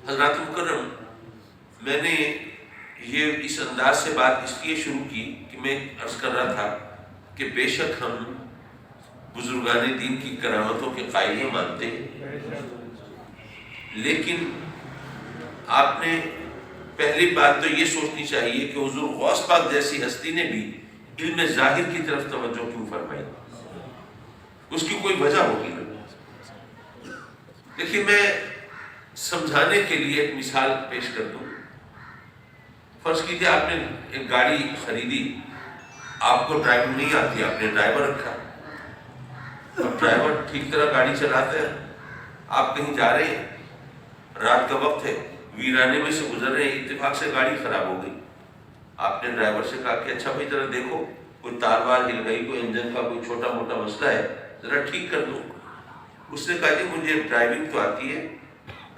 حضرات مکرم، میں نے یہ اس انداز سے بات اس لیے شروع کی کہ میں عرض کر رہا تھا کہ بے شک ہم بزرگان دین کی کرامتوں کے قائل ہیں، مانتے ہیں، لیکن آپ نے پہلی بات تو یہ سوچنی چاہیے کہ حضور غوث پاک جیسی ہستی نے بھی علم ظاہر کی طرف توجہ کیوں فرمائی؟ اس کی کوئی وجہ ہوگی نا۔ دیکھیے، میں سمجھانے کے لیے ایک مثال پیش کر دوں۔ فرض کیجیے آپ نے ایک گاڑی خریدی، آپ کو ڈرائیونگ نہیں آتی، آپ نے ڈرائیور رکھا، اب ڈرائیور ٹھیک طرح گاڑی چلاتا ہے، آپ کہیں جا رہے ہیں، رات کا وقت ہے، ویرانے میں سے گزر رہے ہیں، اتفاق سے گاڑی خراب ہو گئی۔ آپ نے ڈرائیور سے کہا کہ اچھا بھائی ذرا دیکھو، کوئی تار وار ہل گئی، کوئی انجن کا کوئی چھوٹا موٹا مسئلہ ہے، ذرا ٹھیک کر دو۔ اس نے کہا جی مجھے ڈرائیونگ تو آتی ہے،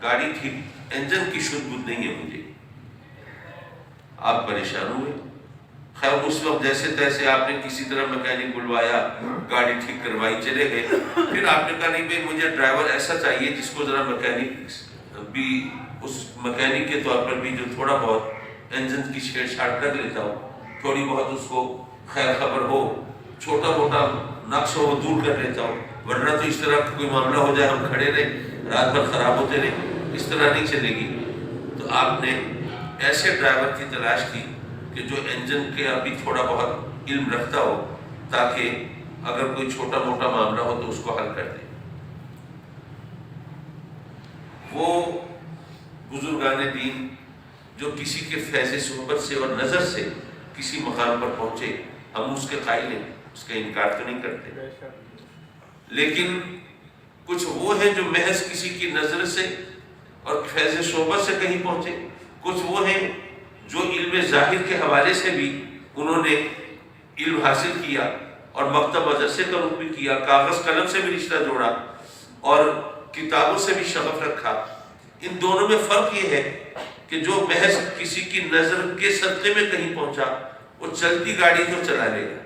گاڑی ٹھیک، انجن کی شدھ بدھ نہیں ہے مجھے۔ آپ پریشان ہوئے۔ خیر اس وقت جیسے تیسے آپ نے کسی طرح میکینک بلوایا، گاڑی ٹھیک کروائی، چلے گئے۔ پھر آپ نے کہا نہیں بھائی مجھے ڈرائیور ایسا چاہیے جس کو ذرا میکینک بھی، اس میکینک کے طور پر بھی جو تھوڑا بہت انجن کی چھیڑ چھاڑ کر لیتا ہو، تھوڑی بہت اس کو خیر خبر ہو، چھوٹا موٹا نقص ہو دور کر لیتا ہو، ورنہ تو اس طرح کوئی معاملہ ہو جائے ہم کھڑے رہے رات بھر خراب ہوتے رہے، اس طرح نہیں چلے گی۔ تو آپ نے ایسے ڈرائیور کی تلاش کی کہ جو انجن کے ابھی تھوڑا بہت علم رکھتا ہو، تاکہ اگر کوئی چھوٹا موٹا معاملہ ہو تو اس کو حل کر دے۔ وہ بزرگان دین جو کسی کے فیض صحبت سے اور نظر سے کسی مقام پر پہنچے، ہم اس کے قائل ہیں، اس کا انکار تو نہیں کرتے، لیکن کچھ وہ ہیں جو محض کسی کی نظر سے اور فیض صحبت سے کہیں پہنچے، کچھ وہ ہیں جو علم ظاہر کے حوالے سے بھی انہوں نے علم حاصل کیا اور مکتب مدرسے کا رخ بھی کیا، کاغذ قلم سے بھی رشتہ جوڑا اور کتابوں سے بھی شغف رکھا۔ ان دونوں میں فرق یہ ہے کہ جو محض کسی کی نظر کے صدقے میں کہیں پہنچا، وہ چلتی گاڑی تو چلا لے گا،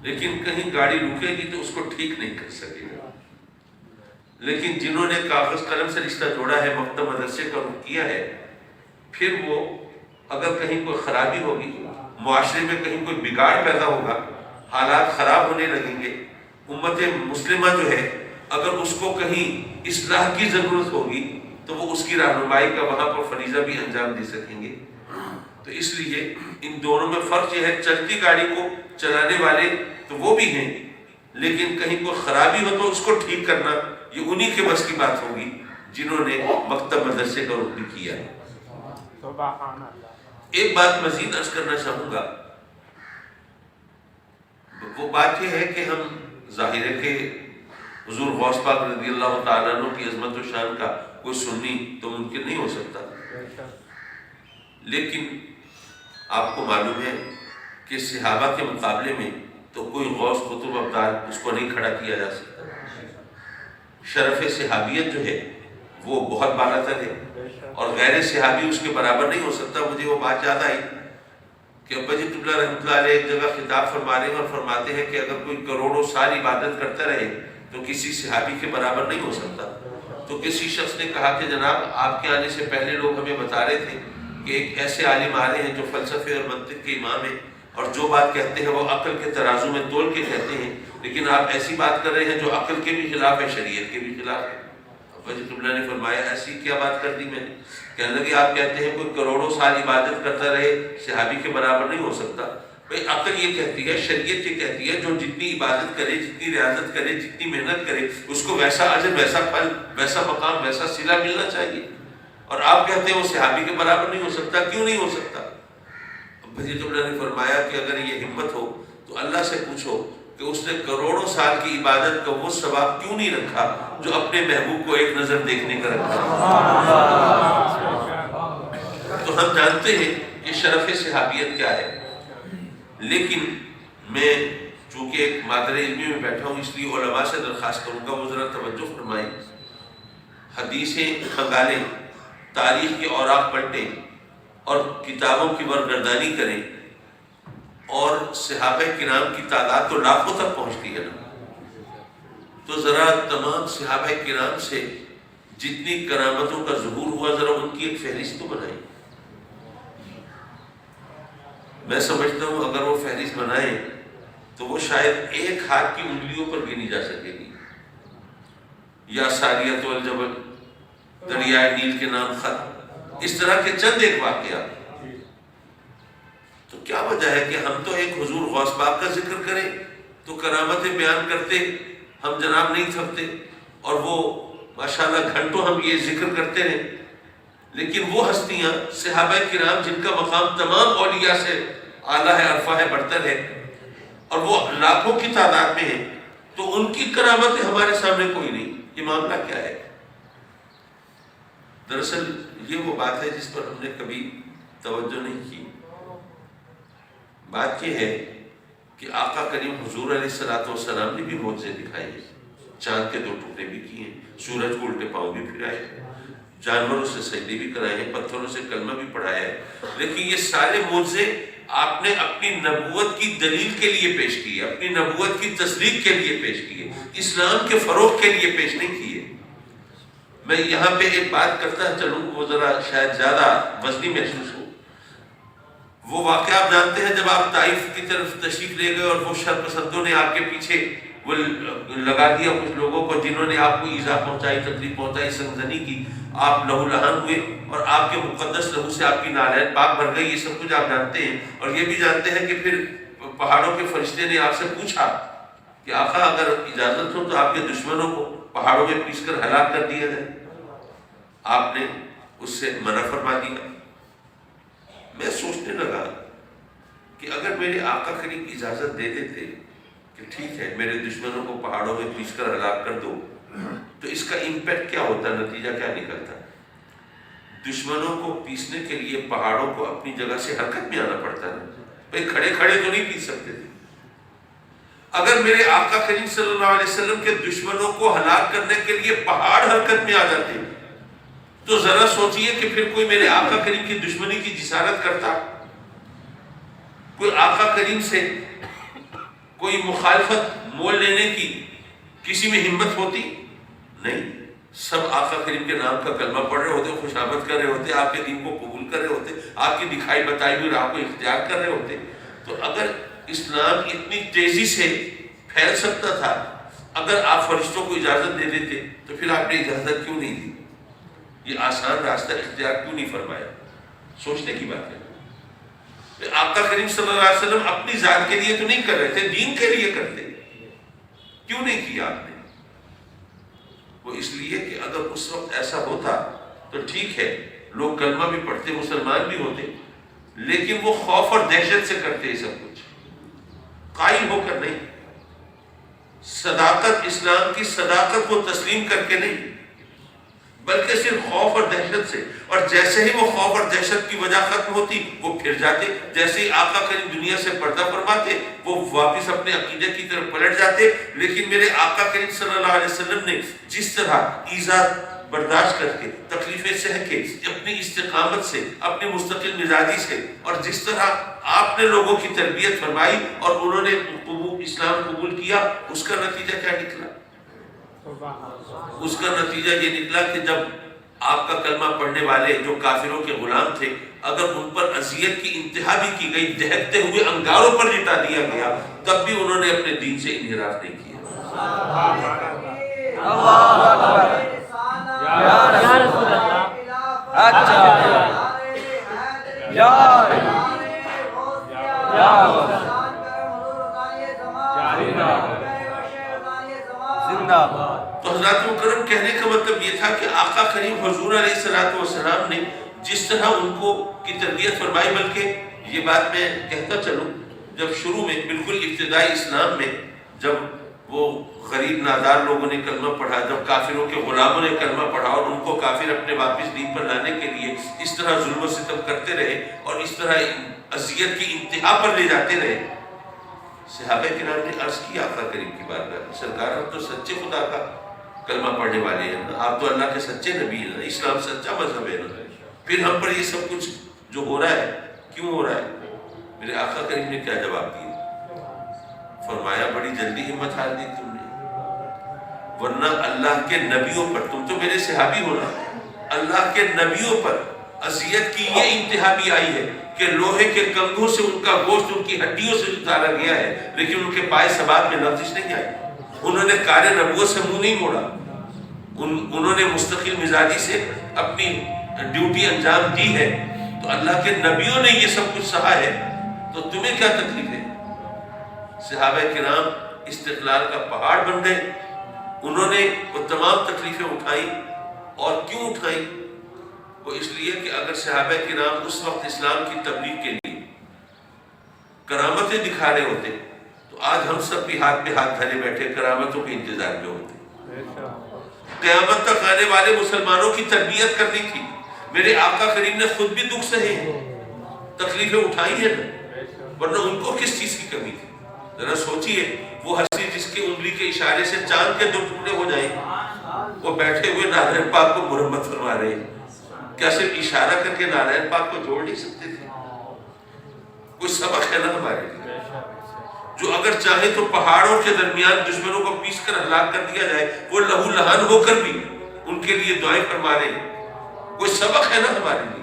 لیکن کہیں گاڑی رکے گی تو اس کو ٹھیک نہیں کر سکے گا۔ لیکن جنہوں نے کاغذ قلم سے رشتہ جوڑا ہے، مکتب مدرسے کا رخ کیا ہے، پھر وہ اگر کہیں کوئی خرابی ہوگی، معاشرے میں کہیں کوئی بگاڑ پیدا ہوگا، حالات خراب ہونے لگیں گے، امت مسلمہ جو ہے اگر اس کو کہیں اصلاح کی ضرورت ہوگی تو وہ اس کی رہنمائی کا وہاں پر فریضہ بھی انجام دے سکیں گے۔ تو اس لیے ان دونوں میں فرق یہ ہے، چلتی گاڑی کو چلانے والے تو وہ بھی ہیں، لیکن کہیں کوئی خرابی ہو تو اس کو ٹھیک کرنا یہ انہی کے بس کی بات ہوگی جنہوں نے مکتب مدرسے کا رخ بھی کیا ہے۔ ایک بات مزید عرض کرنا چاہوں گا، وہ بات یہ ہے کہ ہم ظاہر ہے کہ حضور غوث پاک رضی اللہ تعالیٰ عنہ کی عظمت و شان کا کوئی سنی تو ممکن نہیں ہو سکتا، لیکن آپ کو معلوم ہے کہ صحابہ کے مقابلے میں تو کوئی غوث قطب ابدال اس کو نہیں کھڑا کیا جا سکتا۔ شرف صحابیت جو ہے وہ بہت بالا تر ہے اور غیر صحابی اس کے برابر نہیں ہو سکتا۔ مجھے وہ بات یاد آئی کہ ابا جی قبلہ رحمۃ اللہ علیہ ایک جگہ خطاب فرما رہے ہیں اور فرماتے ہیں کہ اگر کوئی کروڑوں سال عبادت کرتا رہے تو کسی صحابی کے برابر نہیں ہو سکتا۔ تو کسی شخص نے کہا کہ جناب آپ کے آنے سے پہلے لوگ ہمیں بتا رہے تھے کہ ایک ایسے عالم آ رہے ہیں جو فلسفے اور منطق کے امام ہیں اور جو بات کہتے ہیں وہ عقل کے ترازو میں تول کے کہتے ہیں، لیکن آپ ایسی بات کر رہے ہیں جو عقل کے بھی خلاف ہے، شریعت کے بھی خلاف ہے۔ ابا جی قبلہ نے فرمایا ایسی کیا بات کر دی میں نے؟ کہنے لگے آپ کہتے ہیں کوئی کروڑوں سال عبادت کرتا رہے صحابی کے برابر نہیں ہو سکتا۔ بھئی عقل یہ کہتی ہے، شریعت یہ کہتی ہے، جو جتنی عبادت کرے، جتنی ریاضت کرے، جتنی محنت کرے، اس کو ویسا اجر، ویسا پھل، ویسا مقام، ویسا صلہ ملنا چاہیے، اور آپ کہتے ہیں وہ صحابی کے برابر نہیں ہو سکتا۔ کیوں نہیں ہو سکتا؟ ابا جی قبلہ نے فرمایا کہ اگر یہ ہمت ہو تو اللہ سے پوچھو کہ اس نے کروڑوں سال کی عبادت کا وہ ثواب کیوں نہیں رکھا جو اپنے محبوب کو ایک نظر دیکھنے کا رکھا۔ تو ہم جانتے ہیں کہ شرف صحابیت کیا ہے، لیکن میں چونکہ ایک مادر علمی میں بیٹھا ہوں اس لیے علماء سے درخواست کروں گا وہ ذرا توجہ فرمائیں، حدیثیں کھنگالیں، تاریخ کے اوراق پلٹیں اور کتابوں کی برگردانی کریں، اور صحابہ کرام کی تعداد تو لاکھوں تک پہنچتی ہے نا، تو ذرا تمام صحابہ کرام سے جتنی کرامتوں کا ظہور ہوا ذرا ان کی ایک فہرست تو بنائیں. میں سمجھتا ہوں اگر وہ فہرست بنائیں تو وہ شاید ایک ہاتھ کی انگلیوں پر گنی جا سکے گی. یا ساریت والجبل، دریائے نیل کے نام خط، اس طرح کے چند ایک واقعات. تو کیا وجہ ہے کہ ہم تو ایک حضور غوث پاک کا ذکر کریں تو کرامتیں بیان کرتے ہم جناب نہیں تھکتے، اور وہ ماشاءاللہ گھنٹوں ہم یہ ذکر کرتے ہیں. لیکن وہ ہستیاں صحابہ کرام جن کا مقام تمام اولیاء سے اعلیٰ ہے، عرفہ ہے، برتر ہے، اور وہ لاکھوں کی تعداد میں ہیں، تو ان کی کرامتیں ہمارے سامنے کوئی نہیں. یہ معاملہ کیا ہے؟ دراصل یہ وہ بات ہے جس پر ہم نے کبھی توجہ نہیں کی. بات یہ ہے کہ آقا کریم حضور علیہ الصلوۃ والسلام نے بھی معجزے دکھائے ہیں. چاند کے 2 ٹکڑے بھی کیے ہیں، سورج کو الٹے پاؤں بھی پھرائے، جانوروں سے سجدے بھی کرائے ہیں، پتھروں سے کلمہ بھی پڑھایا ہے. لیکن یہ سارے معجزے آپ نے اپنی نبوت کی دلیل کے لیے پیش کیے، اپنی نبوت کی تصدیق کے لیے پیش کیے، اسلام کے فروغ کے لیے پیش نہیں کیے. میں یہاں پہ ایک بات کرتا چلوں، وہ ذرا شاید زیادہ وزنی محسوس ہو. وہ واقعہ آپ جانتے ہیں جب آپ طائف کی طرف تشریف لے گئے اور وہ شر پسندوں نے آپ کے پیچھے وہ لگا دیا کچھ لوگوں کو جنہوں نے آپ کو ایذا پہنچائی، تکلیف پہنچائی، سنگدنی کی، آپ لہو لہان ہوئے اور آپ کے مقدس لہو سے آپ کی نالین پاک بھر گئی. یہ سب کچھ آپ جانتے ہیں. اور یہ بھی جانتے ہیں کہ پھر پہاڑوں کے فرشتے نے آپ سے پوچھا کہ آقا اگر اجازت ہو تو آپ کے دشمنوں کو پہاڑوں میں پیس کر ہلاک کر دیا جائے. آپ نے اس سے منع فرما دیا. میں سوچنے لگا کہ اگر میرے آقا کریم اجازت دے دیتے کہ ٹھیک ہے میرے دشمنوں کو پہاڑوں میں پیس کر ہلاک کر دو، تو اس کا امپیکٹ کیا ہوتا، نتیجہ کیا نکلتا؟ دشمنوں کو پیسنے کے لیے پہاڑوں کو اپنی جگہ سے حرکت میں آنا پڑتا ہے. بھائی کھڑے کھڑے تو نہیں پیس سکتے تھے. اگر میرے آقا کریم صلی اللہ علیہ وسلم کے دشمنوں کو ہلاک کرنے کے لیے پہاڑ حرکت میں آ جاتے تو ذرا سوچئے کہ پھر کوئی میرے آقا کریم کی دشمنی کی جسارت کرتا، کوئی آقا کریم سے کوئی مخالفت مول لینے کی کسی میں ہمت ہوتی؟ نہیں. سب آقا کریم کے نام کا کلمہ پڑھ رہے ہوتے، خوشامد کر رہے ہوتے، آپ کے دین کو قبول کر رہے ہوتے، آپ کی دکھائی بتائی ہوئی راہ کو اختیار کر رہے ہوتے. تو اگر اسلام اتنی تیزی سے پھیل سکتا تھا، اگر آپ فرشتوں کو اجازت دے دیتے تو پھر آپ نے اجازت کیوں نہیں دی؟ یہ آسان راستہ اختیار کیوں نہیں فرمایا؟ سوچنے کی بات ہے. آقا کریم صلی اللہ علیہ وسلم اپنی ذات کے لیے تو نہیں کر رہے تھے، دین کے لیے کرتے. کیوں نہیں کیا آپ نے؟ وہ اس لیے کہ اگر اس وقت ایسا ہوتا تو ٹھیک ہے لوگ کلمہ بھی پڑھتے، مسلمان بھی ہوتے، لیکن وہ خوف اور دہشت سے کرتے یہ سب کچھ، قائل ہو کر نہیں. صداقت، اسلام کی صداقت کو تسلیم کر کے نہیں، بلکہ صرف خوف اور دہشت سے. اور جیسے ہی وہ خوف اور دہشت کی وجہ ختم ہوتی وہ پھر جاتے. جیسے ہی آقا کریم دنیا سے پردہ فرماتے وہ واپس اپنے عقیدے کی طرف پلٹ جاتے. لیکن میرے آقا کریم صلی اللہ علیہ وسلم نے جس طرح ایذا برداشت کر کے، تکلیفیں سہ کے، اپنی استقامت سے، اپنی مستقل مزاجی سے، اور جس طرح آپ نے لوگوں کی تربیت فرمائی اور انہوں نے اسلام قبول کیا، اس کا نتیجہ کیا نکلا؟ اس کا نتیجہ یہ نکلا کہ جب آپ کا کلمہ پڑھنے والے جو کافروں کے غلام تھے، اگر ان پر اذیت کی انتہا بھی کی گئی، دہکتے ہوئے انگاروں پر لٹا دیا گیا، تب بھی انہوں نے اپنے دین سے انحراف نہیں کیا. تو حضرات مکرم کہنے کا مطلب یہ تھا کہ آقا کریم حضور علیہ الصلوۃ والسلام نے جس طرح ان کو کی تربیت فرمائی، بلکہ یہ بات میں کہتا چلوں، جب شروع میں بالکل ابتدائی اسلام میں جب وہ غریب نادار لوگوں نے کلمہ پڑھا، جب کافروں کے غلاموں نے کلمہ پڑھا اور ان کو کافر اپنے واپس دین پر لانے کے لیے اس طرح ظلم و ستم کرتے رہے اور اس طرح اذیت کی انتہا پر لے جاتے رہے، صحابہ کرام نے عرض کیا آقا کریم کی بارگاہ میں، سرکار ہم تو سچے خدا کا کلمہ پڑھنے والے ہیں، آپ تو اللہ کے سچے نبی ہیں، اسلام سچا مذہب ہے، پھر ہم پر یہ سب کچھ جو ہو رہا ہے کیوں ہو رہا ہے؟ میرے آقا کریم نے کیا جواب دیا؟ فرمایا بڑی جلدی ہمت ہار دی تم نے. ورنہ اللہ کے نبیوں پر، تم تو میرے صحابی ہو نا، اللہ کے نبیوں پر اذیت کی یہ انتہا بھی آئی ہے کہ لوہے کے کنگھوں سے ان کا گوشت ان کی ہڈیوں سے اتارا گیا ہے، لیکن ان کے پائے ثبات میں لغزش نہیں آئی. انہوں نے کار نبوت سے منہ نہیں موڑا، انہوں نے مستقل مزاجی سے اپنی ڈیوٹی انجام دی ہے. تو اللہ کے نبیوں نے یہ سب کچھ سہا ہے، تو تمہیں کیا تکلیف ہے؟ صحابہ کرام استقلال کا پہاڑ بن گئے. انہوں نے وہ تمام تکلیفیں اٹھائیں. اور کیوں اٹھائیں؟ وہ اس لیے کہ اگر صحابہ کرام اس وقت اسلام کی تبلیغ کے لیے کرامتیں دکھا رہے ہوتے تو آج ہم سب بھی ہاتھ پہ ہاتھ دھرے بیٹھے کرامتوں کے انتظار میں ہوتے. قیامت تک آنے والے مسلمانوں کی تربیت کرنی تھی. میرے آقا کریم نے خود بھی دکھ سہے، تکلیفیں اٹھائی ہیں نا، ورنہ ان کو کس چیز کی کمی تھی؟ ذرا سوچئے، وہ ہستی جس کے انگلی کے اشارے سے چاند کے 2 ٹکڑے ہو جائیں، وہ بیٹھے ہوئے نارائن پاک کو مرمت فرما رہے ہیں. کیا صرف اشارہ کر کے نارائن پاک کو جوڑ نہیں سکتے تھے؟ کوئی سبق ہے نا ہمارے لیے، جو اگر چاہے تو پہاڑوں کے درمیان دشمنوں کو پیس کر ہلاک کر دیا جائے، وہ لہو لہان ہو کر بھی ان کے لیے دعائیں فرما رہے ہیں. کوئی سبق ہے نا ہمارے لیے.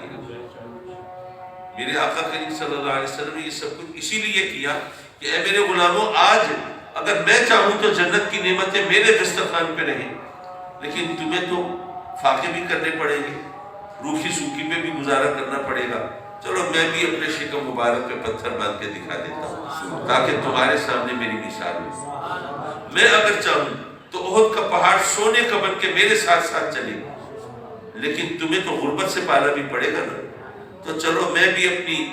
میرے آقا کریم صلی اللہ علیہ وسلم نے یہ سب کچھ اسی لیے کیا کہ اے میرے غلاموں، آج اگر میں چاہوں تو جنت کی نعمتیں میرے دسترخوان پہ رہیں، لیکن تمہیں تو فاقے بھی کرنے پڑیں گے، روکھی سوکھی پہ بھی گزارا کرنا پڑے گا. چلو میں بھی اپنے شکم مبارک پہ پتھر باندھ کے دکھا دیتا ہوں تاکہ تمہارے سامنے میری مثال ہو. میں اگر چاہوں تو احد کا پہاڑ سونے کا بن کے میرے ساتھ ساتھ چلے، لیکن تمہیں تو غربت سے پالا بھی پڑے گا نا. تو چلو میں بھی اپنی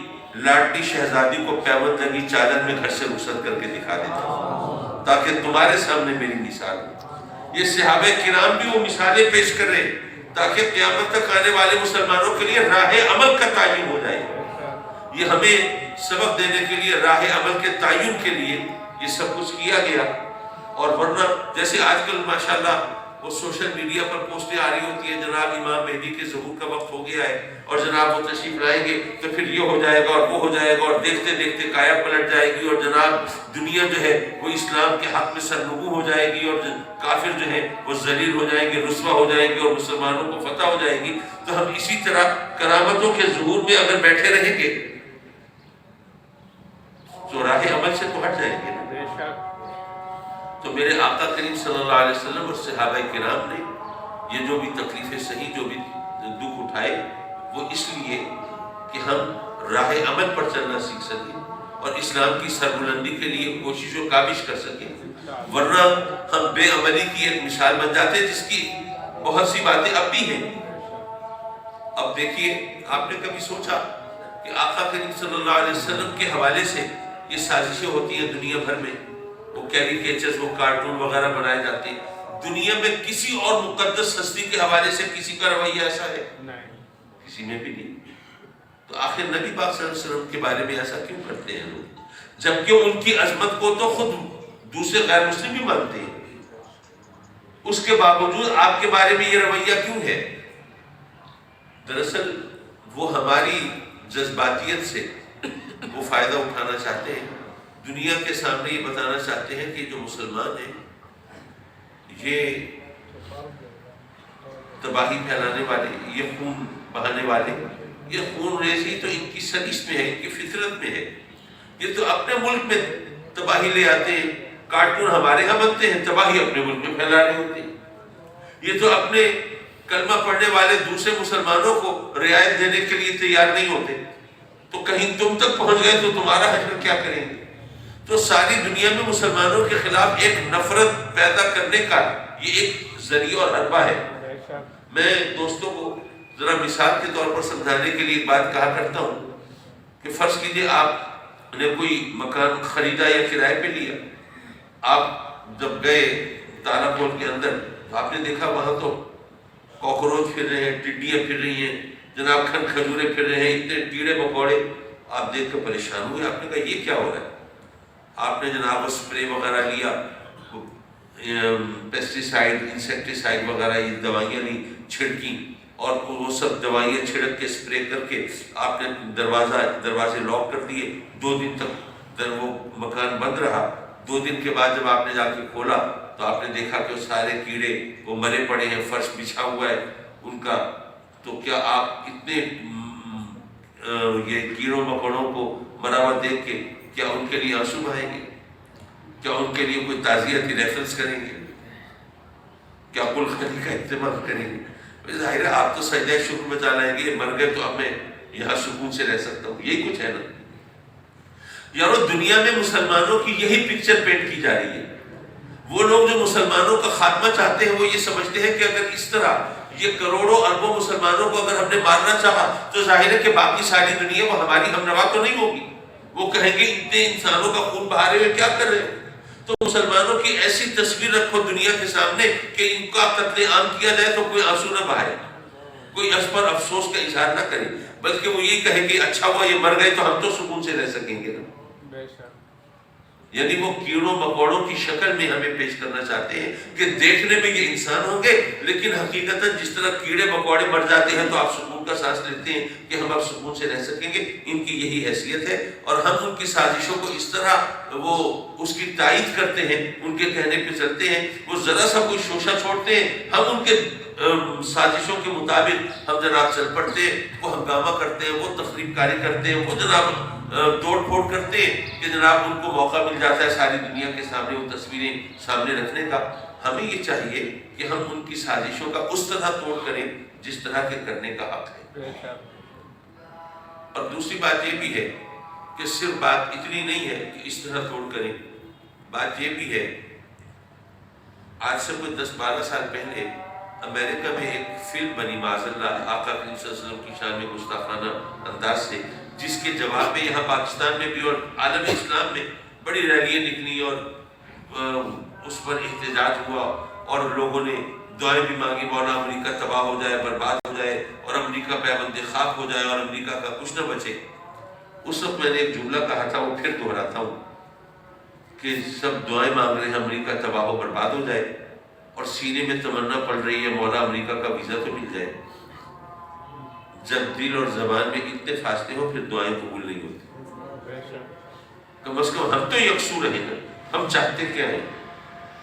لاڈلی شہزادی کو پیوند لگی چادر میں گھر سے رخصت کر کے دکھا دیتا ہوں تاکہ تمہارے سامنے میری مثال ہو. یہ صحابہ کرام بھی وہ مثالیں پیش کر رہے ہیں تاکہ قیامت تک آنے والے مسلمانوں کے لیے راہ عمل کا تعین ہو جائے. یہ ہمیں سبق دینے کے لیے راہ عمل کے تعین کے لیے یہ سب کچھ کیا گیا. اور ورنہ جیسے آج کل ماشاءاللہ وہ سوشل میڈیا پر پوسٹیں آ رہی ہوتی ہیں، جناب امام مہدی کے ظہور کا وقت ہو گیا ہے اور جناب وہ تشریف لائیں گے تو پھر یہ ہو جائے گا اور وہ ہو جائے گا، اور دیکھتے دیکھتے کایا پلٹ جائے گی، اور جناب دنیا جو ہے وہ اسلام کے حق میں سرنگو ہو جائے گی، اور کافر جو ہے وہ ذلیل ہو جائیں گے، رسوا ہو جائیں گے، اور مسلمانوں کو فتح ہو جائے گی. تو ہم اسی طرح کرامتوں کے ظہور میں اگر بیٹھے رہیں گے تو راہ عمل سے تو ہٹ جائیں گے. تو میرے آقا کریم صلی اللہ علیہ وسلم اور صحابہ کرام نے یہ جو بھی تکلیفیں سہی، جو بھی دکھ اٹھائے، وہ اس لیے کہ ہم راہ عمل پر چلنا سیکھ سکیں اور اسلام کی سربلندی کے لیے کوشش و کاوش کر سکیں. ورنہ ہم بے عملی کی ایک مثال بن جاتے ہیں جس کی بہت سی باتیں اب بھی ہیں. اب دیکھیے، آپ نے کبھی سوچا کہ آقا کریم صلی اللہ علیہ وسلم کے حوالے سے یہ سازشیں ہوتی ہیں دنیا بھر میں، وہ کیریکیچرز، وہ کارٹون وغیرہ بنائے جاتے ہیں. دنیا میں کسی اور مقدس ہستی کے حوالے سے کسی کا رویہ ایسا ہے؟ کسی میں بھی نہیں. تو آخر نبی پاک صلی اللہ علیہ وسلم کے بارے میں ایسا کیوں کرتے ہیں لوگ، جبکہ ان کی عظمت کو تو خود دوسرے غیر مسلم بھی مانتے ہیں؟ اس کے باوجود آپ کے بارے میں یہ رویہ کیوں ہے؟ دراصل وہ ہماری جذباتیت سے وہ فائدہ اٹھانا چاہتے ہیں. دنیا کے سامنے یہ بتانا چاہتے ہیں کہ جو مسلمان ہیں یہ تباہی پھیلانے والے، یہ خون بہانے والے، یہ خون ریزی تو ان کی سنش میں ہے، ان کی فطرت میں ہے. یہ تو اپنے ملک میں تباہی لے آتے ہیں، کارٹون ہمارے ہاں بنتے ہیں، تباہی اپنے ملک میں پھیلا رہے ہوتے ہیں. یہ تو اپنے کلمہ پڑھنے والے دوسرے مسلمانوں کو رعایت دینے کے لیے تیار نہیں ہوتے، تو کہیں تم تک پہنچ گئے تو تمہارا حشر کیا کریں گے؟ تو ساری دنیا میں مسلمانوں کے خلاف ایک نفرت پیدا کرنے کا یہ ایک ذریعہ اور حربہ ہے. میں دوستوں کو ذرا مثال کے طور پر سمجھانے کے لیے ایک بات کہا کرتا ہوں کہ فرض کیجئے آپ نے کوئی مکان خریدا یا کرائے پہ لیا. آپ جب گئے تالا پول کے اندر تو آپ نے دیکھا وہاں تو کاکروچ پھر رہے ہیں، ٹڈیاں پھر رہی ہیں، جناب کھن کھجورے پھر رہے ہیں، اتنے کیڑے مکوڑے. آپ دیکھ کر پریشان ہوئے. آپ نے کہا یہ کیا ہو رہا ہے؟ آپ نے جناب اسپرے وغیرہ لیا، پیسٹی سائڈ، انسیکٹی سائڈ وغیرہ یہ دوائیاں لی، چھڑکی، اور وہ سب دوائیاں چھڑک کے اسپرے کر کے آپ نے دروازے لاک کر دیے. 2 دن تک وہ مکان بند رہا. 2 دن کے بعد جب آپ نے جا کے کھولا تو آپ نے دیکھا کہ وہ سارے کیڑے وہ مرے پڑے ہیں، فرش بچھا ہوا ہے ان کا، تو کیا آپ اتنے یہ کیڑوں مکوڑوں کو مرا ہوا دیکھ کے کیا ان کے لیے آنسو بہائیں گے؟ کیا ان کے لیے کوئی تعزیتی ریفرنس کریں گے؟ کیا قلخانی کا اہتمام کریں گے؟ ظاہر ہے آپ تو سجدہ شکر میں چلا لائیں گے، مر گئے تو اب میں یہاں سکون سے رہ سکتا ہوں، یہی کچھ ہے نا یارو۔ دنیا میں مسلمانوں کی یہی پکچر پینٹ کی جا رہی ہے۔ وہ لوگ جو مسلمانوں کا خاتمہ چاہتے ہیں وہ یہ سمجھتے ہیں کہ اگر اس طرح یہ کروڑوں اربوں مسلمانوں کو اگر ہم نے مارنا چاہا تو ظاہر ہے کہ باقی ساری دنیا وہ ہماری ہمنوا تو نہیں ہوگی، وہ کہیں گے اتنے انسانوں کا خون بہا رہے ہوئے کیا کر رہے ہو؟ تو مسلمانوں کی ایسی تصویر رکھو دنیا کے سامنے کہ ان کا قتل عام کیا جائے تو کوئی آنسو نہ بہائے، کوئی اس پر افسوس کا اظہار نہ کرے، بلکہ وہ یہی کہے کہ اچھا ہوا یہ مر گئے تو ہم تو سکون سے رہ سکیں گے نا۔ یعنی وہ کیڑوں مکوڑوں کی شکل میں ہمیں پیش کرنا چاہتے ہیں کہ دیکھنے میں یہ انسان ہوں گے، لیکن حقیقتاً جس طرح کیڑے مکوڑے مر جاتے ہیں تو آپ سکون کا سانس لیتے ہیں کہ ہم اب سکون سے رہ سکیں گے، ان کی یہی حیثیت ہے۔ اور ہم ان کی سازشوں کو اس طرح وہ اس کی تائید کرتے ہیں، ان کے کہنے پہ چلتے ہیں، وہ ذرا سا کوئی شوشہ چھوڑتے ہیں، ہم ان کے سازشوں کے مطابق ہم جناب چل پڑتے ہیں، وہ ہنگامہ کرتے ہیں، وہ تخریب کاری کرتے ہیں، وہ جناب توڑ پھوڑ کرتے ہیں کہ جناب ان کو موقع مل جاتا ہے ساری دنیا کے سامنے وہ تصویریں سامنے رکھنے کا۔ ہمیں یہ چاہیے کہ ہم ان کی سازشوں کا اس طرح توڑ کریں جس طرح کے کرنے کا حق ہے۔ اور دوسری بات یہ بھی ہے کہ صرف بات اتنی نہیں ہے کہ اس طرح توڑ کریں، بات یہ بھی ہے آج سے کوئی 10-12 سال پہلے امریکہ میں ایک فلم بنی معاذ اللہ آقا کریم صلی اللہ علیہ وسلم کی شان میں گستاخانہ انداز سے، جس کے جواب میں یہاں پاکستان میں بھی اور عالم اسلام میں بڑی ریلیاں نکلی اور اس پر احتجاج ہوا اور لوگوں نے دعائیں بھی مانگی، مولا امریکہ تباہ ہو جائے، برباد ہو جائے اور امریکہ پیوند خاک ہو جائے اور امریکہ کا کچھ نہ بچے۔ اس وقت میں نے ایک جملہ کہا تھا، وہ پھر دہراتا ہوں کہ سب دعائیں مانگ رہے ہیں امریکہ تباہ و برباد ہو جائے اور سینے میں تمنا پڑ رہی ہے مولا امریکہ کا ویزا تو مل جائے۔ جب دل اور زبان میں اتنے فاصلے ہو پھر دعائیں قبول نہیں ہوتی۔ کم از کم ہم تو یکسو رہیں گے، ہم چاہتے کیا ہیں،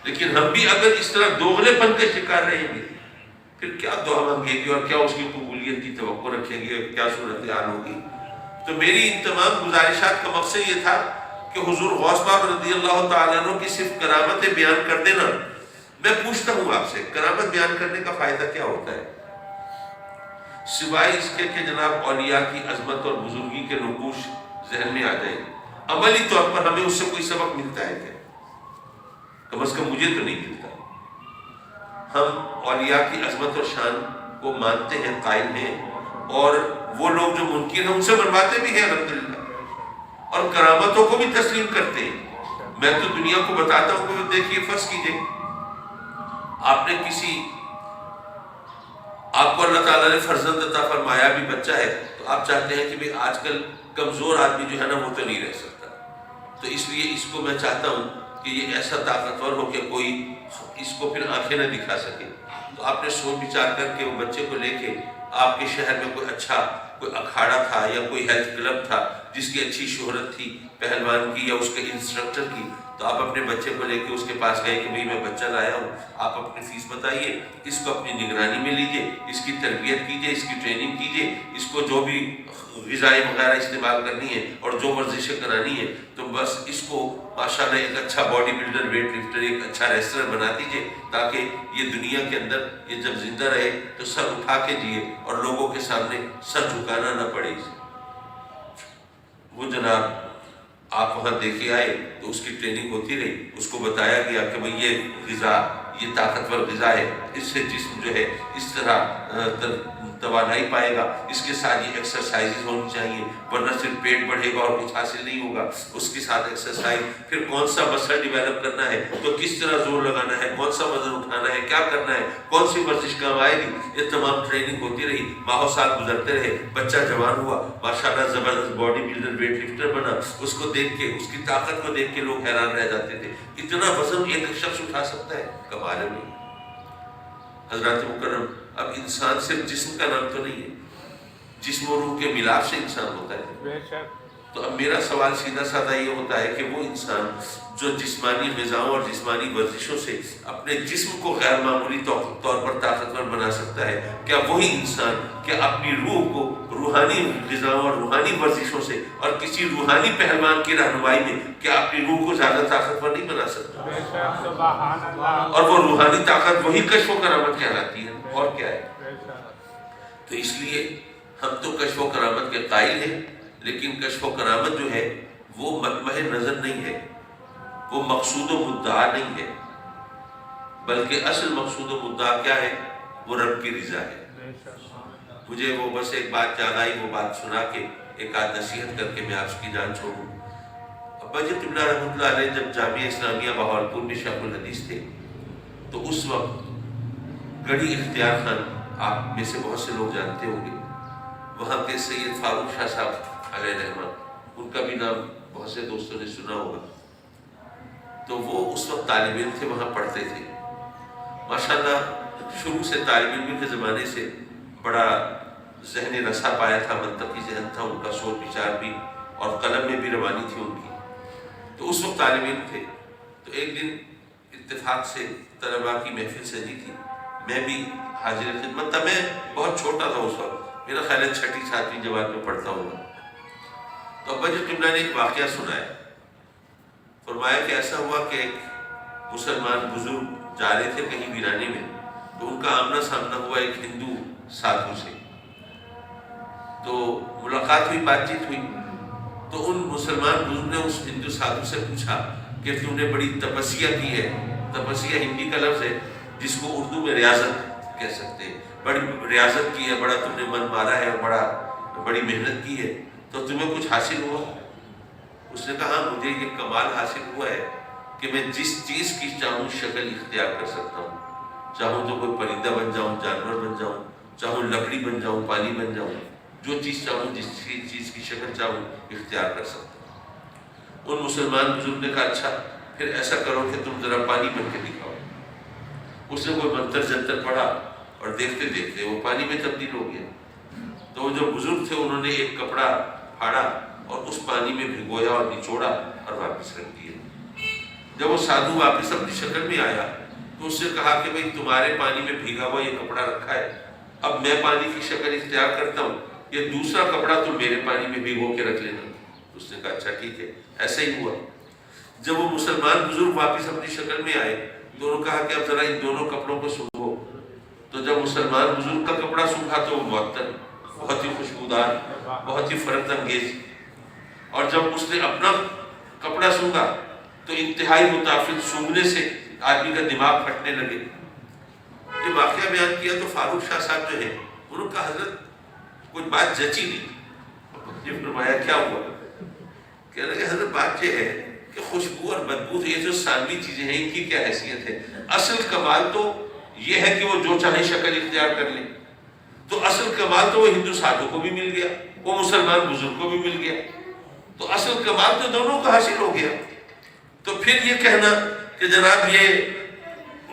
لیکن ہم بھی اگر اس طرح دوغلے پن کے شکار رہیں گے پھر کیا دعا مانگے گی اور کیا اس کی قبولیت کی توقع رکھیں گے، کیا صورتحال ہوگی۔ تو میری ان تمام گزارشات کا مقصد یہ تھا کہ حضور غوث پاک رضی اللہ تعالیٰ عنہ کی صرف کرامتیں بیان کر دینا۔ میں پوچھتا ہوں آپ سے، کرامت بیان کرنے کا فائدہ کیا ہوتا ہے سوائے اس کے کہ جناب اولیاء کی عظمت اور بزرگی کے نقوش ذہن میں آ جائیں؟ عملی طور پر ہمیں اس سے کوئی سبق ملتا ہے کیا؟ کم از کم مجھے تو نہیں ملتا۔ ہم اولیاء کی عظمت اور شان کو مانتے ہیں، قائل ہیں، اور وہ لوگ جو منکر ہیں ان سے منواتے بھی ہیں الحمدللہ، اور کرامتوں کو بھی تسلیم کرتے ہیں۔ میں تو دنیا کو بتاتا ہوں کہ دیکھیے فرض کیجئے آپ کو اللہ تعالیٰ نے فرزند عطا فرمایا، بھی بچہ ہے، تو آپ چاہتے ہیں کہ بھی آج کل کمزور آدمی جو ہے نا وہ تو نہیں رہ سکتا، تو اس لیے اس کو میں چاہتا ہوں کہ یہ ایسا طاقتور ہو کہ کوئی اس کو پھر آنکھیں نہ دکھا سکے۔ تو آپ نے سوچ بچار کر کے وہ بچے کو لے کے آپ کے شہر میں کوئی اچھا کوئی اکھاڑا تھا یا کوئی ہیلتھ کلب تھا جس کی اچھی شہرت تھی پہلوان کی یا اس کے انسٹرکٹر کی، تو آپ اپنے بچے کو لے کے اس کے پاس گئے کہ بھئی میں بچہ لایا ہوں، آپ اپنی فیس بتائیے، اس کو اپنی نگرانی میں لیجئے، اس کی تربیت کیجئے، اس کی ٹریننگ کیجئے، اس کو جو بھی غذائیں وغیرہ استعمال کرنی ہے اور جو ورزشیں کرانی ہے، تو بس اس کو ماشاءاللہ ایک اچھا باڈی بلڈر، ویٹ لفٹر، ایک اچھا ریسلر بنا دیجئے، تاکہ یہ دنیا کے اندر یہ جب زندہ رہے تو سر اٹھا کے جیے اور لوگوں کے سامنے سر جھکانا نہ پڑے اسے۔ وہ جناب آپ وہاں دیکھے آئے تو اس کی ٹریننگ ہوتی رہی، اس کو بتایا گیا کہ بھئی یہ غذا، یہ طاقتور غذا ہے، اس سے جسم جو ہے اس طرح توانائی پائے گا، اس کے ساتھ یہ ایکسرسائز ہونی چاہیے، ورنہ صرف پیٹ بڑھے گا اور کچھ حاصل نہیں ہوگا، اس کے ساتھ ایکسرسائز، پھر کون سا مسل ڈیولپ کرنا ہے تو کس طرح زور لگانا ہے، کون سا وزن اٹھانا ہے، کیا کرنا ہے، کون سی ورزش کام آئے گی، یہ تمام ٹریننگ ہوتی رہی، ماہ و سال گزرتے رہے، بچہ جوان ہوا، ماشاءاللہ زبردست باڈی بلڈر، ویٹ لفٹر بنا، اس کو دیکھ کے، اس کی طاقت کو دیکھ کے لوگ حیران رہ جاتے تھے، اتنا وزن ایک شخص اٹھا سکتا ہے، کمال ہے نہیں۔ حضرات مکرم، اب انسان صرف جسم کا نام تو نہیں ہے، جسم و روح کے ملاپ سے انسان ہوتا ہے، تو اب میرا سوال سیدھا سادہ یہ ہوتا ہے کہ وہ انسان جو جسمانی غذاؤں اور جسمانی ورزشوں سے اپنے جسم کو غیر معمولی طور پر طاقتور بنا سکتا ہے، کیا وہی انسان کیا اپنی روح کو روحانی غذاؤں اور روحانی ورزشوں سے اور کسی روحانی پہلوان کی رہنمائی میں کیا اپنی روح کو زیادہ طاقتور نہیں بنا سکتا؟ اور وہ روحانی طاقت وہی کشف و کرامت کہلاتی ہے، اور کیا ہے؟ تو اس لیے ہم تو کشف و کرامت کے قائل ہیں، لیکن کشف و کرامت جو ہے وہ مطمع نظر نہیں ہے، وہ مقصود و مدعا نہیں ہے، بلکہ اصل مقصود و مدعا کیا ہے؟ وہ رب کی رضا ہے۔ مجھے وہ بس ایک بات یاد آئی، وہ بات سنا کے ایک آدھ نصیحت کر کے میں آپ کی جان چھوڑوں۔ ابا جی قبلہ رحمۃ اللہ علیہ جب جامعہ اسلامیہ بہاولپور میں شیخ الحدیث تھے تو اس وقت گڑھی اختیار خان، آپ میں سے بہت سے لوگ جانتے ہوں گے، وہاں کے سید فاروق شاہ صاحب علیہ رحمہ، ان کا بھی نام بہت سے دوستوں نے سنا ہوگا، تو وہ اس وقت طالب علم تھے، وہاں پڑھتے تھے۔ ماشاءاللہ شروع سے طالب علم کے زمانے سے بڑا ذہن رسا پایا تھا، منطقی ذہن تھا ان کا، سوچ بچار بھی اور قلم میں بھی روانی تھی ان کی۔ تو اس وقت طالب علم تھے، تو ایک دن اتفاق سے طلباء کی محفل سجی تھی، میں بھی حاضر خدمت تھا، میں بہت چھوٹا تھا اس وقت، میرا خیال ہے 6ٹھی 7ویں جماعت میں پڑھتا ہوں۔ تو ابا جی قبلہ نے ایک واقعہ سنایا، فرمایا کہ ایسا ہوا کہ ایک مسلمان بزرگ جا رہے تھے کہیں ویرانے میں، تو ان کا آمنا سامنا ہوا ایک ہندو سادھو سے، تو ملاقات ہوئی، بات چیت ہوئی، تو ان مسلمان بزرگ نے اس ہندو سادھو سے پوچھا کہ تم نے بڑی تپسیا کی ہے، تپسیا ہندی کا لفظ ہے جس کو اردو میں ریاضت کہہ سکتے ہیں، بڑی ریاضت کی ہے، بڑا تم نے من مارا ہے اور بڑی محنت کی ہے، تو تمہیں کچھ حاصل ہوا؟ اس نے کہا مجھے یہ کمال حاصل ہوا ہے کہ میں جس چیز کی چاہوں شکل اختیار کر سکتا ہوں، چاہوں تو کوئی پرندہ بن جاؤں، جانور بن جاؤں، چاہوں لکڑی بن جاؤں، پانی بن جاؤں، جو چیز چاہوں، جس چیز کی شکل چاہوں اختیار کر سکتا ہوں۔ ان مسلمان بزرگ نے کہا اچھا پھر ایسا کرو کہ تم ذرا پانی بن کے دکھاؤ۔ اس نے کوئی منتر جنتر پڑھا اور دیکھتے دیکھتے وہ پانی میں تبدیل ہو گیا۔ تو وہ جو بزرگ تھے انہوں نے ایک کپڑا پھاڑا اور اس پانی میں بھگویا اور نچوڑا اور واپس رکھ دیا۔ جب وہ سادھو واپس اپنی شکل میں آیا تو اس سے کہا کہ بھئی تمہارے پانی میں بھیگا ہوا یہ کپڑا رکھا ہے، اب میں پانی کی شکل اختیار کرتا ہوں، یہ دوسرا کپڑا تم میرے پانی میں بھگو کے رکھ لینا۔ اس نے کہا اچھا ٹھیک ہے، ایسا ہی ہوا۔ جب وہ مسلمان بزرگ واپس اپنی شکل میں آئے تو انہوں نے کہا کہ اب ذرا ان دونوں کپڑوں کو سکھو۔ تو جب مسلمان بزرگ کا کپڑا سوکھا تو وہ معطر، بہت ہی خوشبودار، بہت ہی فرحت انگیز، اور جب اس نے اپنا کپڑا سونگا تو انتہائی متافق سونگنے سے آدمی کا دماغ پھٹنے لگے۔ یہ واقعہ بیان کیا تو فاروق شاہ صاحب جو ہے انہوں نے کہا حضرت کوئی بات جچی نہیں۔ یہ فرمایا کیا ہوا؟ کہہ رہے حضرت بات یہ ہے کہ خوشبو اور بدبو یہ جو ثانوی چیزیں ہیں ان کی کیا حیثیت ہے، اصل کمال تو یہ ہے کہ وہ جو چاہے شکل اختیار کر لیں، تو اصل کمال تو وہ ہندو سادھو کو بھی مل گیا، وہ مسلمان بزرگ کو بھی مل گیا، تو اصل کمال تو دونوں کو حاصل ہو گیا۔ تو پھر یہ کہنا کہ جناب یہ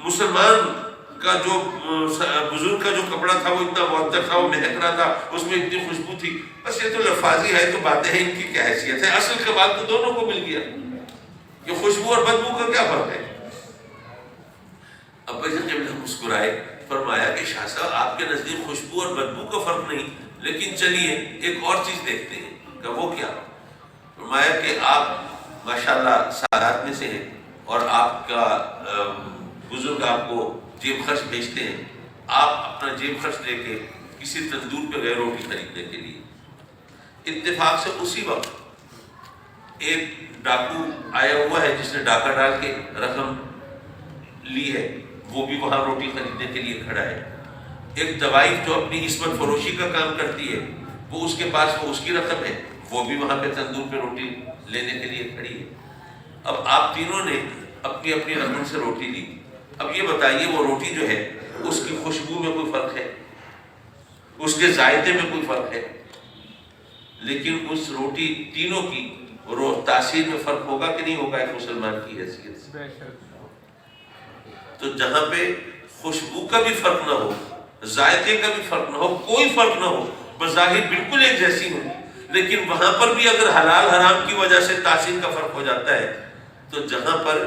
مسلمان کا جو بزرگ کا جو کپڑا تھا وہ اتنا معطر تھا، وہ مہک رہا تھا، اس میں اتنی خوشبو تھی، بس یہ تو لفاظی ہے، تو باتیں ہیں، ان کی کیا حیثیت ہے، اصل کمال تو دونوں کو مل گیا۔ یہ خوشبو اور بدبو کا کیا فرق ہے؟ ابا جی قبلہ مسکرائے، فرمایا کہ شاہ صاحب آپ کے نزدیک خوشبو اور بدبو کا فرق نہیں، لیکن چلیے ایک اور چیز دیکھتے ہیں۔ کہ وہ کیا؟ فرمایا کہ آپ ماشاءاللہ سادات میں سے ہیں اور آپ کا بزرگ آپ کو جیب خرچ بھیجتے ہیں، آپ اپنا جیب خرچ لے کے کسی تندور پہ گئے روٹی خریدنے کے لیے، اتفاق سے اسی وقت ایک ڈاکو آیا ہوا ہے جس نے ڈاکہ ڈال کے رقم لی ہے، وہ بھی وہاں روٹی خریدنے کے لیے کھڑا ہے۔ ایک دوائی جو اپنی عصمت فروشی کا کام کرتی ہے وہ اس کے پاس وہ اس کی رقم ہے، وہ بھی وہاں پہ تندور پہ روٹی لینے کے لیے کھڑی ہے۔ اب آپ تینوں نے اپنی اپنی رقم سے روٹی لی، اب یہ بتائیے وہ روٹی جو ہے اس کی خوشبو میں کوئی فرق ہے، اس کے ذائقے میں کوئی فرق ہے، لیکن اس روٹی تینوں کی تاثیر میں فرق ہوگا کہ نہیں ہوگا ایک مسلمان کی حیثیت سے؟ تو جہاں پہ خوشبو کا بھی فرق نہ ہو، ذائقے کا بھی فرق نہ ہو، کوئی فرق نہ ہو، بظاہر بالکل ایک جیسی ہو، لیکن وہاں پر بھی اگر حلال حرام کی وجہ سے تاثیر کا فرق ہو جاتا ہے تو جہاں پر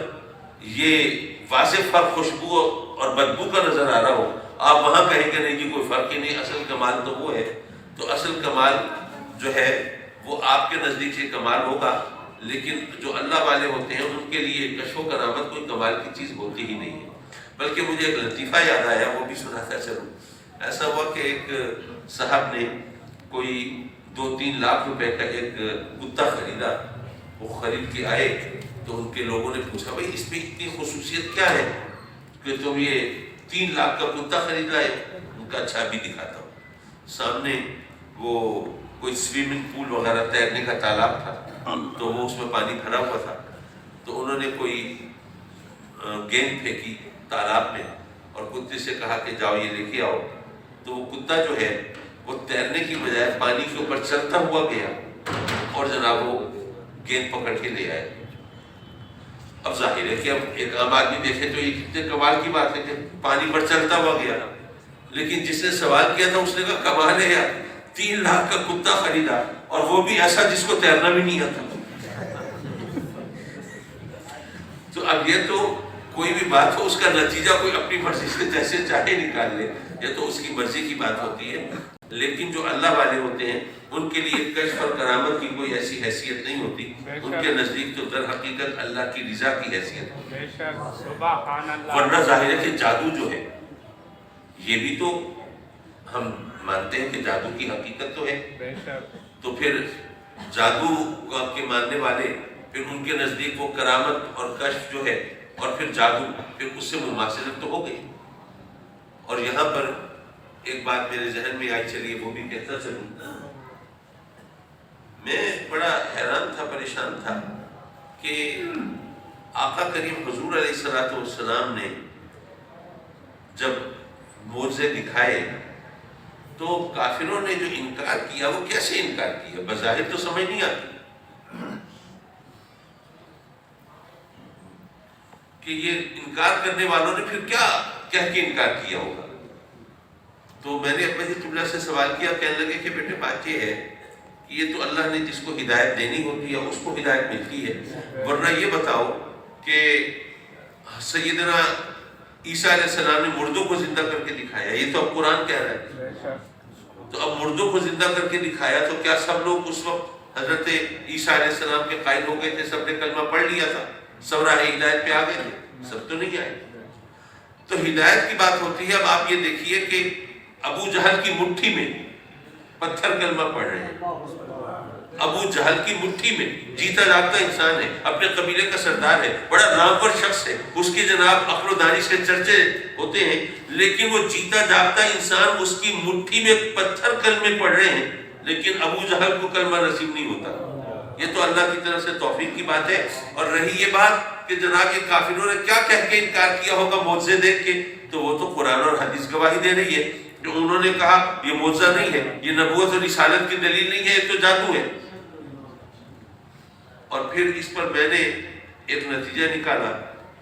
یہ واضح فرق خوشبو اور بدبو کا نظر آ رہا ہو آپ وہاں کہیں گے نہیں جی کوئی فرق ہی نہیں، اصل کمال تو وہ ہے. تو اصل کمال جو ہے وہ آپ کے نزدیک سے کمال ہوگا، لیکن جو اللہ والے ہوتے ہیں ان کے لیے کشف و کرامت کوئی کمال کی چیز ہوتی ہی نہیں ہے. بلکہ مجھے ایک لطیفہ یاد آیا، وہ بھی سناتا چلوں. ایسا ہوا کہ ایک صاحب نے کوئی 2-3 لاکھ روپے کا ایک کتا خریدا. وہ خرید کے آئے تو ان کے لوگوں نے پوچھا بھائی اس میں اتنی خصوصیت کیا ہے کہ تم یہ 3 لاکھ کا کتا خرید لائے؟ ان کا اچھا بھی دکھاتا ہوں. سامنے وہ کوئی سوئمنگ پول وغیرہ تیرنے کا تالاب تھا تو وہ اس میں پانی بھرا ہوا تھا. تو انہوں نے کوئی گیند پھینکی تالاب میں اور کتے سے کہا کہ جاؤ یہ لے کے آؤ. تو وہ کتا جو ہے وہ تیرنے کی بجائے پانی کے اوپر چلتا ہوا گیا اور جناب وہ گیند پکڑ کے لے آئے. اب ظاہر ہے کہ اب ایک عام آدمی دیکھے تو یہ کتنے کمال کی بات ہے کہ پانی پر چلتا ہوا گیا، لیکن جس نے سوال کیا تھا اس نے کہا کمال ہے یار، 3 لاکھ کا کتا خریدا اور وہ بھی ایسا جس کو تیرنا بھی نہیں آتا. تو اب یہ تو کوئی بھی بات ہو اس کا نتیجہ کوئی اپنی مرضی سے جیسے چاہے نکال لے، یہ تو اس کی مرضی کی بات ہوتی ہے. لیکن جو اللہ والے ہوتے ہیں ان کے لیے کشف اور کرامت کی کوئی ایسی حیثیت نہیں ہوتی. ان کے نزدیک تو در حقیقت اللہ کی رضا کی حیثیت ہے. ورنہ ظاہر ہے کہ جادو جو ہے یہ بھی تو ہم مانتے ہیں کہ جادو کی حقیقت تو ہے. تو پھر جادو کے ماننے والے پھر ان کے نزدیک وہ کرامت اور کشف جو ہے اور پھر جادو پھر اس سے مماثلت تو ہو گئی. اور یہاں پر ایک بات میرے ذہن میں آئی، چلیے وہ بھی کہتا چلوں. میں بڑا حیران تھا، پریشان تھا کہ آقا کریم حضور علیہ الصلوۃ والسلام نے جب معجزے دکھائے تو کافروں نے جو انکار کیا وہ کیسے انکار کیا؟ بظاہر تو سمجھ نہیں آتی کہ یہ انکار کرنے والوں نے پھر کیا کہہ کے انکار کیا ہوگا. تو میں نے اپنے قبلہ سے سوال کیا، کہنے لگے کہ بیٹے بات یہ ہے کہ یہ تو اللہ نے جس کو ہدایت دینی ہوتی ہے اس کو ہدایت ملتی ہے. ورنہ یہ بتاؤ کہ سیدنا عیسیٰ علیہ السلام نے مردوں کو زندہ کر کے دکھایا، یہ تو اب قرآن کہہ رہا ہے. تو اب مردوں کو زندہ کر کے دکھایا تو کیا سب لوگ اس وقت حضرت عیسیٰ علیہ السلام کے قائل ہو گئے تھے؟ سب نے کلمہ پڑھ لیا تھا، سب راہ ہدایت پہ آ گئے تھے؟ سب تو نہیں آئے. تو ہدایت کی بات ہوتی ہے. اب آپ یہ دیکھیے کہ ابو جہل کی مٹھی میں پتھر کلمہ پڑھ رہے ہیں. ابو جہل کی مٹھی میں جیتا جاگتا انسان ہے، اپنے قبیلے کا سردار ہے، بڑا نامور شخص ہے، اس کی جناب عقل و دانش کے چرچے ہوتے ہیں، لیکن وہ جیتا جاگتا انسان اس کی مٹھی میں پتھر کلمے پڑھ رہے ہیں، لیکن ابو جہل کو کلمہ نصیب نہیں ہوتا. یہ تو اللہ کی طرف سے توفیق کی بات ہے. اور رہی یہ بات کہ جناب یہ کافروں نے کیا کہہ کے انکار کیا ہوگا معجزے دیکھ کے، تو وہ تو قرآن اور حدیث گواہی دے رہی ہے. جو انہوں نے کہا یہ معجزہ نہیں ہے، یہ نبوت اور رسالت کی دلیل نہیں ہے، یہ تو جادو ہے. اور پھر اس پر میں نے ایک نتیجہ نکالا،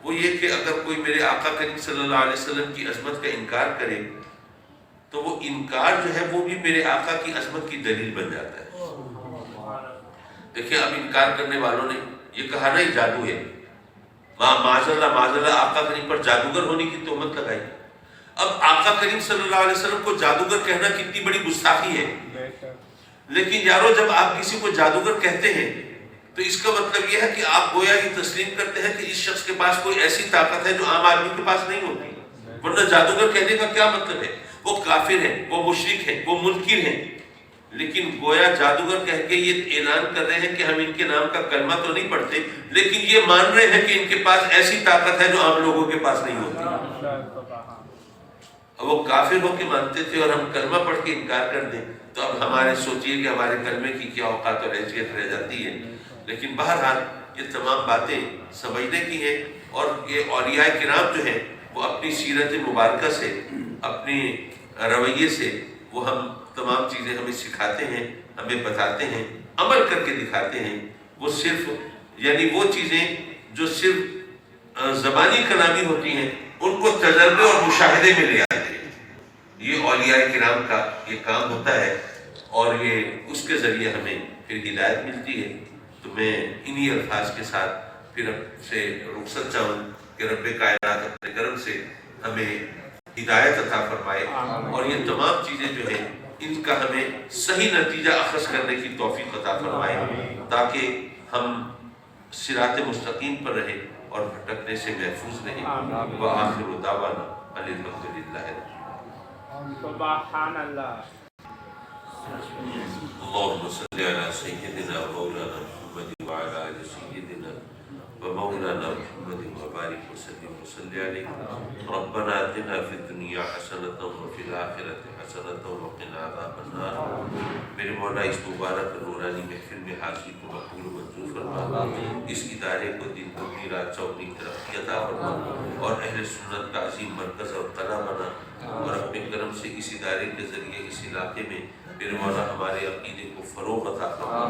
وہ یہ کہ اگر کوئی میرے آقا کریم صلی اللہ علیہ وسلم کی عظمت کا انکار کرے تو وہ انکار جو ہے وہ بھی میرے آقا کی عظمت کی دلیل بن جاتا ہے. دیکھیں اب انکار کرنے والوں نے یہ کہا نا یہ جادو ہے، معاذ اللہ آقا کریم پر جادوگر ہونے کی تہمت لگائی. اب آقا کریم صلی اللہ علیہ وسلم کو جادوگر کہنا کتنی بڑی گستاخی ہے. لیکن یارو جب آپ کسی کو جادوگر کہتے ہیں تو اس کا مطلب یہ ہے کہ آپ گویا یہ تسلیم کرتے ہیں کہ اس شخص کے پاس کوئی ایسی طاقت ہے جو عام آدمی کے پاس نہیں ہوتی. ورنہ جادوگر کہنے کا کیا مطلب ہے؟ وہ کافر ہیں، وہ مشرک ہیں، وہ منکر ہیں، لیکن گویا جادوگر کہہ کے یہ اعلان کر رہے ہیں کہ ہم ان کے نام کا کلمہ تو نہیں پڑھتے، لیکن یہ مان رہے ہیں کہ ان کے پاس ایسی طاقت ہے جو عام لوگوں کے پاس نہیں ہوتی. وہ کافر ہو کے مانتے تھے اور ہم کلمہ پڑھ کے انکار کر دیں تو اب ہمارے سوچئے کہ ہمارے کلمے کی کیا اوقات اور حیثیت رہ جاتی ہے. لیکن بہرحال یہ تمام باتیں سمجھنے کی ہیں. اور یہ اولیاء کرام جو ہیں وہ اپنی سیرت مبارکہ سے، اپنی رویے سے وہ ہم تمام چیزیں ہمیں سکھاتے ہیں، ہمیں بتاتے ہیں، عمل کر کے دکھاتے ہیں. وہ صرف یعنی وہ چیزیں جو صرف زبانی کلامی ہوتی ہیں ان کو تجربے اور مشاہدے میں لے آتے ہیں. یہ اولیاء کرام کا یہ کام ہوتا ہے. اور یہ اس کے ذریعے ہمیں پھر ہدایت ملتی ہے۔ تو میں انہی الفاظ کے ساتھ پھر اب سے رخصت چاہوں کہ رب کائنات اپنے کرم سے ہمیں ہدایت عطا فرمائے، اور یہ تمام چیزیں جو ہیں ان کا ہمیں صحیح نتیجہ اخذ کرنے کی توفیق عطا فرمائے، تاکہ ہم صراط مستقیم پر رہیں اور بھٹکنے سے محفوظ رہیں۔ وآخر دعوانا ان الحمدللہ۔ سبحان اللہ۔ اللهم صل على سيدنا ومولانا محمد وعلى آل سيدنا ومولانا محمد وبارك وسلم عليه۔ ربنا آتنا في الدنيا حسنة وفي الآخرة حسنة وقنا عذاب النار۔ میرے مولا اس مبارک نورانی محفل میں حاضری کو مقبول و منظور فرما، اس ادارے کو دن دگنی رات چوگنی ترقی عطا فرما، اور اہل سنت کا عظیم مرکز اور قلعہ بنا، اور اپنے کرم سے اس ادارے کے ذریعے اس علاقے میں میرے مولا ہمارے عقیدے کو فروغ عطا فرما،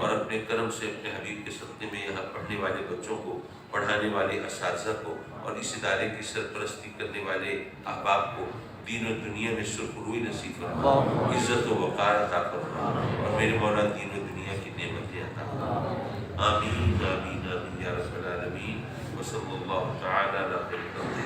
اور اپنے کرم سے اپنے حبیب کے صدقے میں یہاں پڑھنے والے بچوں کو، پڑھانے والے اساتذہ کو، اور اس ادارے کی سرپرستی کرنے والے احباب کو دین و دنیا میں سرخروئی نصیب فرما، عزت و وقار عطا فرما، اور میرے مولا دین و دنیا کی نعمتیں عطا فرما۔ آمین آمین آمین یا رب العالمین۔ وصلی اللہ تعالی علی خیر خلقہ